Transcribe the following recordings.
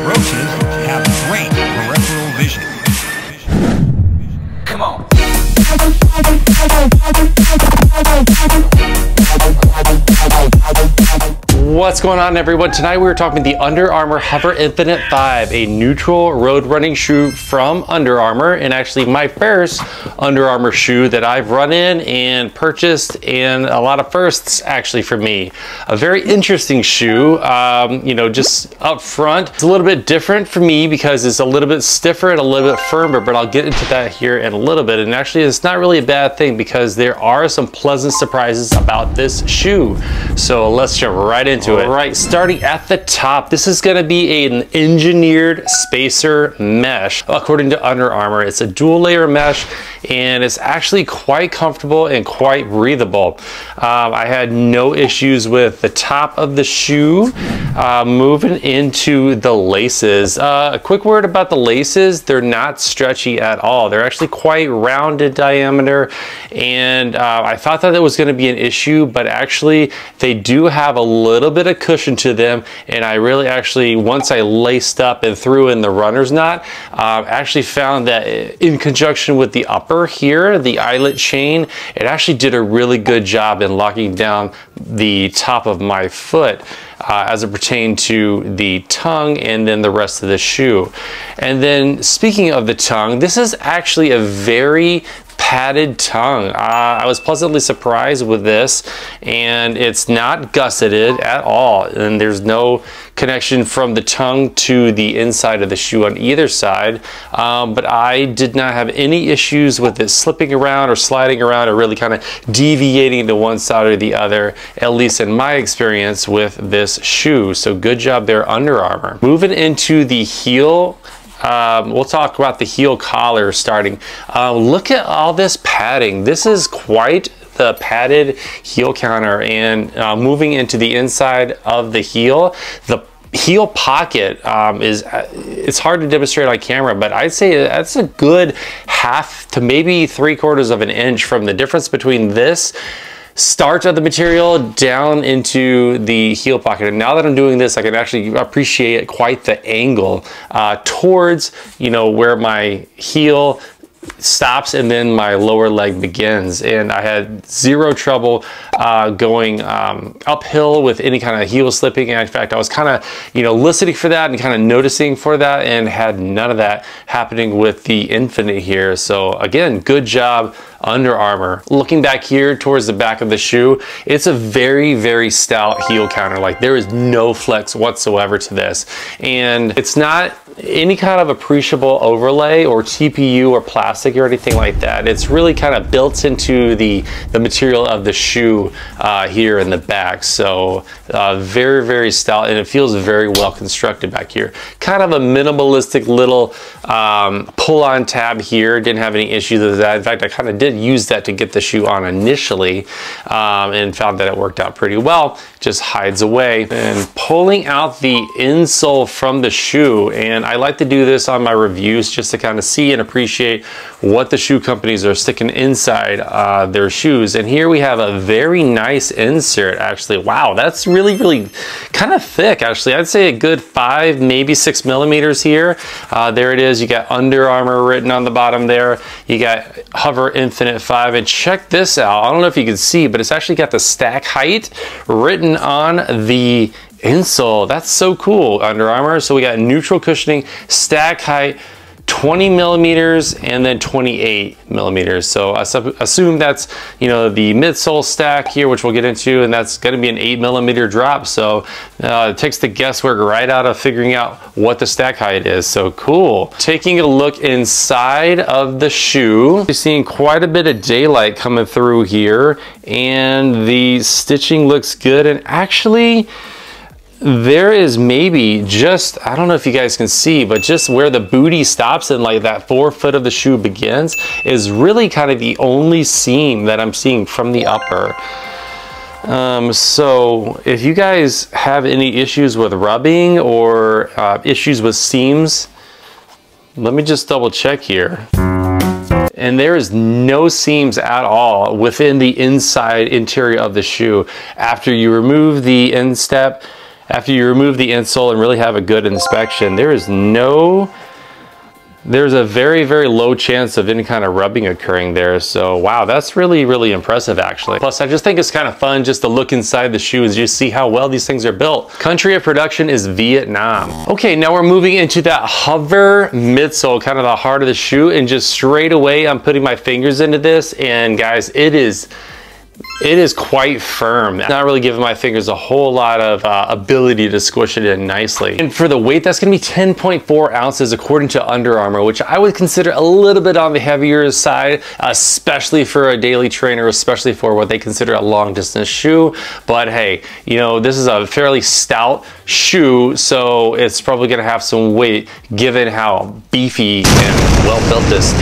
Roaches have great peripheral vision. Come on. What's going on, everyone? Tonight we're talking the Under Armour HOVR Infinite 5, a neutral road running shoe from Under Armour, and actually my first Under Armour shoe that I've run in and purchased, and a lot of firsts actually for me. A very interesting shoe, you know, just up front. It's a little bit different for me because it's a little bit stiffer and a little bit firmer, but I'll get into that here in a little bit. And actually it's not really a bad thing because there are some pleasant surprises about this shoe. So let's jump right into it. All right, starting at the top, this is gonna be an engineered spacer mesh. According to Under Armour, it's a dual layer mesh and it's actually quite comfortable and quite breathable. I had no issues with the top of the shoe. Moving into the laces. A quick word about the laces, they're not stretchy at all. They're actually quite round in diameter, and I thought that it was gonna be an issue, but actually they do have a little bit of cushion to them, and I really actually, once I laced up and threw in the runner's knot, actually found that in conjunction with the upper here, the eyelet chain, it actually did a really good job in locking down the top of my foot as it pertained to the tongue and then the rest of the shoe. And then speaking of the tongue, this is actually a very padded tongue. I was pleasantly surprised with this, and it's not gusseted at all, and there's no connection from the tongue to the inside of the shoe on either side, but I did not have any issues with it slipping around or sliding around or really kind of deviating to one side or the other, at least in my experience with this shoe. So good job there, Under Armour. Moving into the heel, we'll talk about the heel collar starting. Look at all this padding. This is quite the padded heel counter, and moving into the inside of the heel pocket it's hard to demonstrate on camera, but I'd say that's a good half to maybe 3/4 of an inch from the difference between this start of the material down into the heel pocket. And now that I'm doing this, I can actually appreciate quite the angle towards, you know, where my heel stops and then my lower leg begins. And I had zero trouble going uphill with any kind of heel slipping. And in fact, I was kind of, you know, listening for that and kind of noticing for that, and had none of that happening with the Infinite here. So again, good job, Under Armour. Looking back here towards the back of the shoe, it's a very, very stout heel counter. Like, there is no flex whatsoever to this. And it's not any kind of appreciable overlay or TPU or plastic or anything like that. It's really kind of built into the material of the shoe here in the back. So very, very stout, and it feels very well constructed back here. Kind of a minimalistic little pull-on tab here. Didn't have any issues with that. In fact, I kind of did use that to get the shoe on initially, and found that it worked out pretty well. Just hides away. And pulling out the insole from the shoe, and I like to do this on my reviews just to kind of see and appreciate what the shoe companies are sticking inside their shoes. And here we have a very nice insert, actually. Wow, that's really, really kind of thick, actually. I'd say a good 5, maybe 6 millimeters here. There it is. You got Under Armour written on the bottom there. You got HOVR Infinite 5, and check this out. I don't know if you can see, but it's actually got the stack height written on the insole. That's so cool, Under Armour. So we got neutral cushioning, stack height, 20 millimeters, and then 28 millimeters. So I assume that's, you know, the midsole stack here, which we'll get into, and that's going to be an 8 millimeter drop. So it takes the guesswork right out of figuring out what the stack height is. So cool. Taking a look inside of the shoe, you're seeing quite a bit of daylight coming through here, and the stitching looks good. And actually, there is maybe just, I don't know if you guys can see, but just where the booty stops and like that forefoot of the shoe begins is really kind of the only seam that I'm seeing from the upper. So if you guys have any issues with rubbing or issues with seams, let me just double check here. And there is no seams at all within the inside interior of the shoe. After you remove the instep, after you remove the insole and really have a good inspection, there's a very, very low chance of any kind of rubbing occurring there. So wow, that's really, really impressive actually. Plus, I just think it's kind of fun just to look inside the shoe and just see how well these things are built. Country of production is Vietnam. Okay, now we're moving into that HOVR midsole, kind of the heart of the shoe, and just straight away I'm putting my fingers into this, and guys, it is quite firm. Not really giving my fingers a whole lot of ability to squish it in nicely. And for the weight, that's gonna be 10.4 ounces according to Under Armour, which I would consider a little bit on the heavier side, especially for a daily trainer, especially for what they consider a long distance shoe. But hey, you know, this is a fairly stout shoe, so it's probably gonna have some weight given how beefy and well built this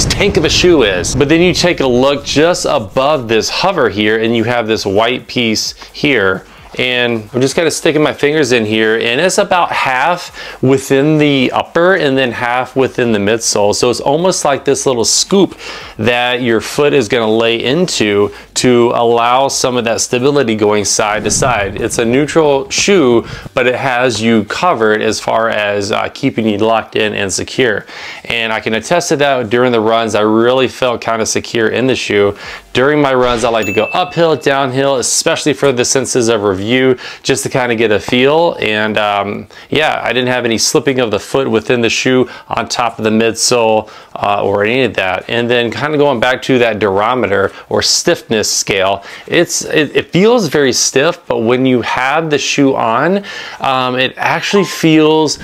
tank of a shoe is. But then you take a look just above this HOVR here, and you have this white piece here, and I'm just kind of sticking my fingers in here, and it's about half within the upper and then half within the midsole. So it's almost like this little scoop that your foot is going to lay into to allow some of that stability going side to side. It's a neutral shoe, but it has you covered as far as keeping you locked in and secure. And I can attest to that during the runs. I really felt kind of secure in the shoe. During my runs, I like to go uphill, downhill, especially for the senses of review, just to kind of get a feel. And yeah, I didn't have any slipping of the foot within the shoe on top of the midsole or any of that. And then kind of going back to that durometer or stiffness scale, it feels very stiff, but when you have the shoe on, it actually feels,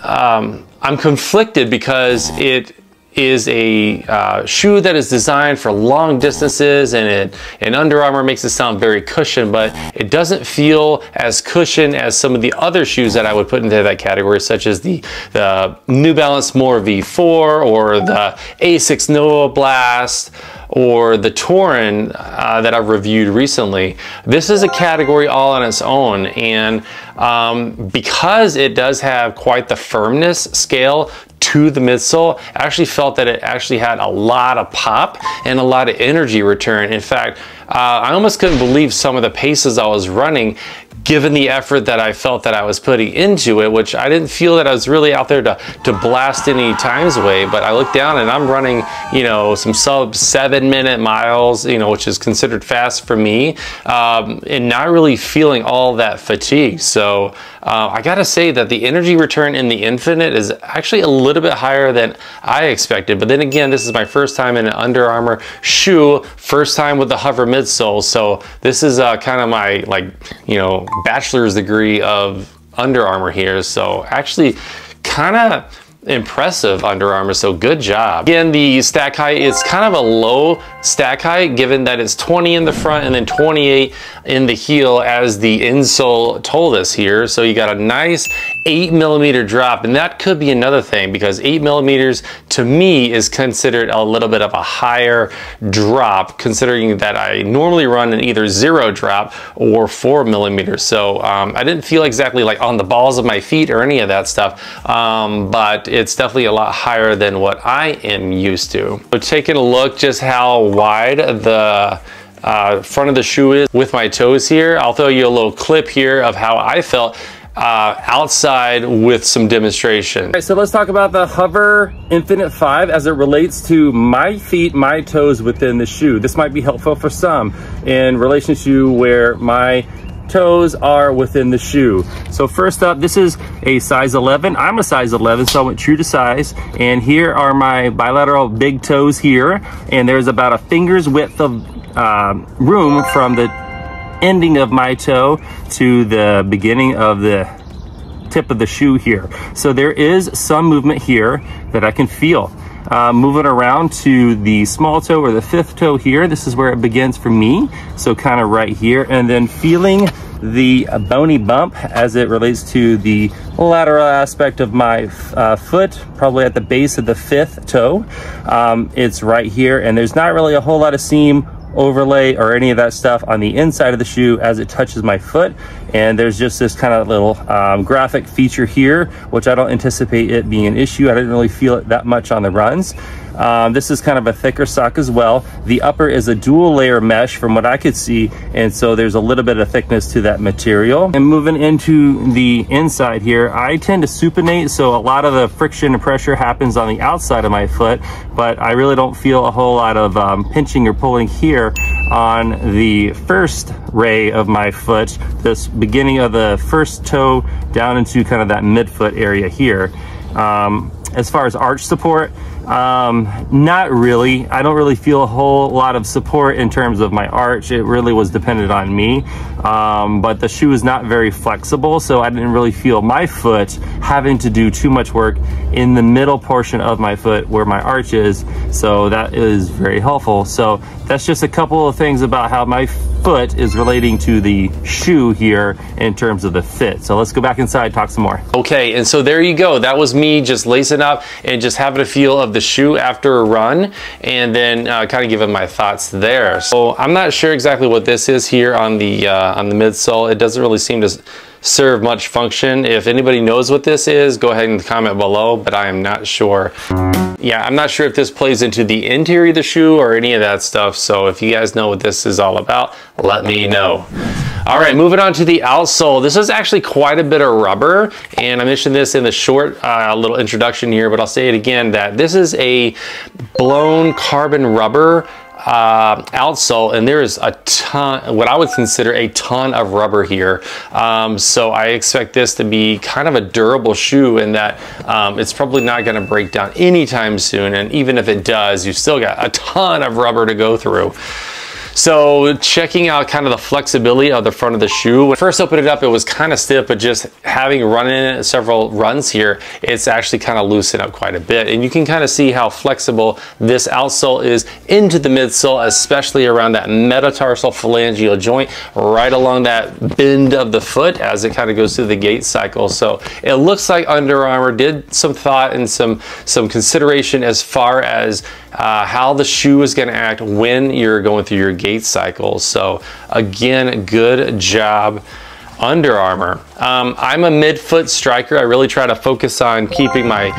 I'm conflicted because it is a shoe that is designed for long distances, and Under Armour makes it sound very cushioned, but it doesn't feel as cushioned as some of the other shoes that I would put into that category, such as the New Balance More V4 or the Asics Nova Blast or the Torin that I've reviewed recently. This is a category all on its own, and because it does have quite the firmness scale to the midsole, I actually felt that it actually had a lot of pop and a lot of energy return. In fact, I almost couldn't believe some of the paces I was running given the effort that I felt that I was putting into it, which I didn't feel that I was really out there to blast any times away. But I look down and I'm running, you know, some sub 7-minute miles, you know, which is considered fast for me, and not really feeling all that fatigue. So I gotta say that the energy return in the Infinite is actually a little bit higher than I expected. But then again, this is my first time in an Under Armour shoe, first time with the HOVR midsole. So this is kind of my, like, you know, bachelor's degree of Under Armour here. So actually kind of impressive, Under Armour, so good job. Again, the stack height is kind of a low stack height given that it's 20 in the front and then 28 in the heel, as the insole told us here. So you got a nice 8mm drop, and that could be another thing because 8mm to me is considered a little bit of a higher drop, considering that I normally run in either 0 drop or 4mm. So I didn't feel exactly like on the balls of my feet or any of that stuff, but it's definitely a lot higher than what I am used to. So taking a look just how wide the front of the shoe is with my toes here, I'll throw you a little clip here of how I felt outside with some demonstration. All right, so let's talk about the HOVR Infinite 5 as it relates to my feet, my toes within the shoe. This might be helpful for some in relation to where my toes are within the shoe. So first up, this is a size 11. I'm a size 11, so I went true to size. And here are my bilateral big toes here. And there's about a finger's width of room from the ending of my toe to the beginning of the tip of the shoe here. So there is some movement here that I can feel. Moving around to the small toe or the 5th toe here, this is where it begins for me. So kind of right here, and then feeling the bony bump as it relates to the lateral aspect of my foot, probably at the base of the 5th toe. It's right here, and there's not really a whole lot of seam overlay or any of that stuff on the inside of the shoe as it touches my foot. And there's just this kind of little graphic feature here, which I don't anticipate it being an issue. I didn't really feel it that much on the runs. This is kind of a thicker sock as well. The upper is a dual layer mesh from what I could see, and so there's a little bit of thickness to that material. And moving into the inside here, I tend to supinate, so a lot of the friction and pressure happens on the outside of my foot, but I really don't feel a whole lot of pinching or pulling here on the first ray of my foot, this beginning of the first toe down into kind of that midfoot area here. As far as arch support, not really. I don't really feel a whole lot of support in terms of my arch. It really was dependent on me, but the shoe is not very flexible, so I didn't really feel my foot having to do too much work in the middle portion of my foot where my arch is, so that is very helpful. So that's just a couple of things about how my foot is relating to the shoe here in terms of the fit. So let's go back inside, talk some more. Okay, and so there you go. That was me just lacing up and just having a feel of the shoe after a run, and then kind of giving my thoughts there. So I'm not sure exactly what this is here on the midsole. It doesn't really seem to serve much function. If anybody knows what this is, go ahead and comment below, but I am not sure. Yeah, I'm not sure if this plays into the interior of the shoe or any of that stuff, so if you guys know what this is all about, let me know. All right, moving on to the outsole. This is actually quite a bit of rubber, and I mentioned this in the short little introduction here, but I'll say it again, that this is a blown carbon rubber outsole, and there is a ton, what I would consider a ton of rubber here. So I expect this to be kind of a durable shoe in that it's probably not going to break down anytime soon, and even if it does, you've still got a ton of rubber to go through. So checking out kind of the flexibility of the front of the shoe. When I first opened it up, it was kind of stiff, but just having run in it several runs here, it's actually kind of loosened up quite a bit. And you can kind of see how flexible this outsole is into the midsole, especially around that metatarsal phalangeal joint, right along that bend of the foot as it kind of goes through the gait cycle. So it looks like Under Armour did some thought and some consideration as far as how the shoe is going to act when you're going through your gait cycle. So again, good job, Under Armour. I'm a midfoot striker. I really try to focus on keeping my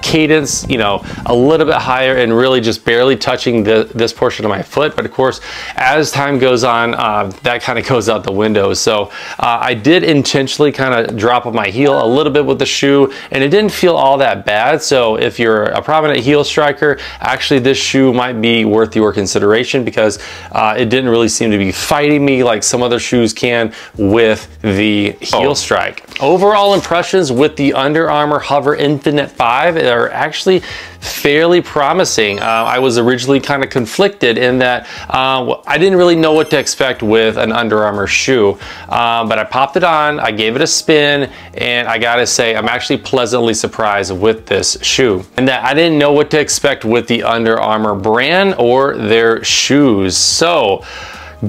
cadence, you know, a little bit higher and really just barely touching this portion of my foot. But of course, as time goes on, that kind of goes out the window. So I did intentionally kind of drop on my heel a little bit with the shoe, and it didn't feel all that bad. So if you're a prominent heel striker, actually this shoe might be worth your consideration, because it didn't really seem to be fighting me like some other shoes can with the heel strike. Overall impressions with the Under Armour HOVR Infinite 5 are actually fairly promising. I was originally kind of conflicted in that I didn't really know what to expect with an Under Armour shoe, but I popped it on, I gave it a spin, and I gotta say I'm actually pleasantly surprised with this shoe, and that I didn't know what to expect with the Under Armour brand or their shoes. So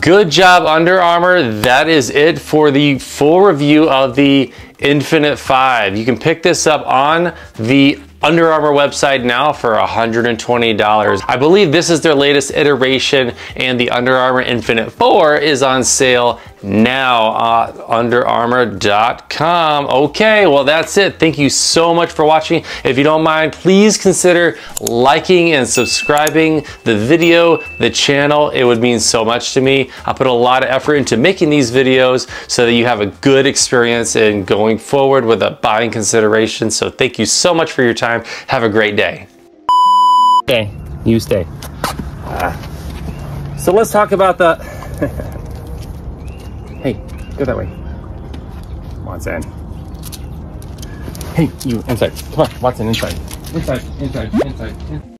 good job, Under Armour. That is it for the full review of the Infinite 5. You can pick this up on the Under Armour website now for $120. I believe this is their latest iteration, and the Under Armour Infinite 4 is on sale now at underarmour.com. Okay, well that's it. Thank you so much for watching. If you don't mind, please consider liking and subscribing the video, the channel. It would mean so much to me. I put a lot of effort into making these videos so that you have a good experience in going forward with a buying consideration. So thank you so much for your time. Have a great day. Okay, you stay. So let's talk about the... Hey, go that way. Watson. Hey, you, inside. Come on, Watson, inside. Inside.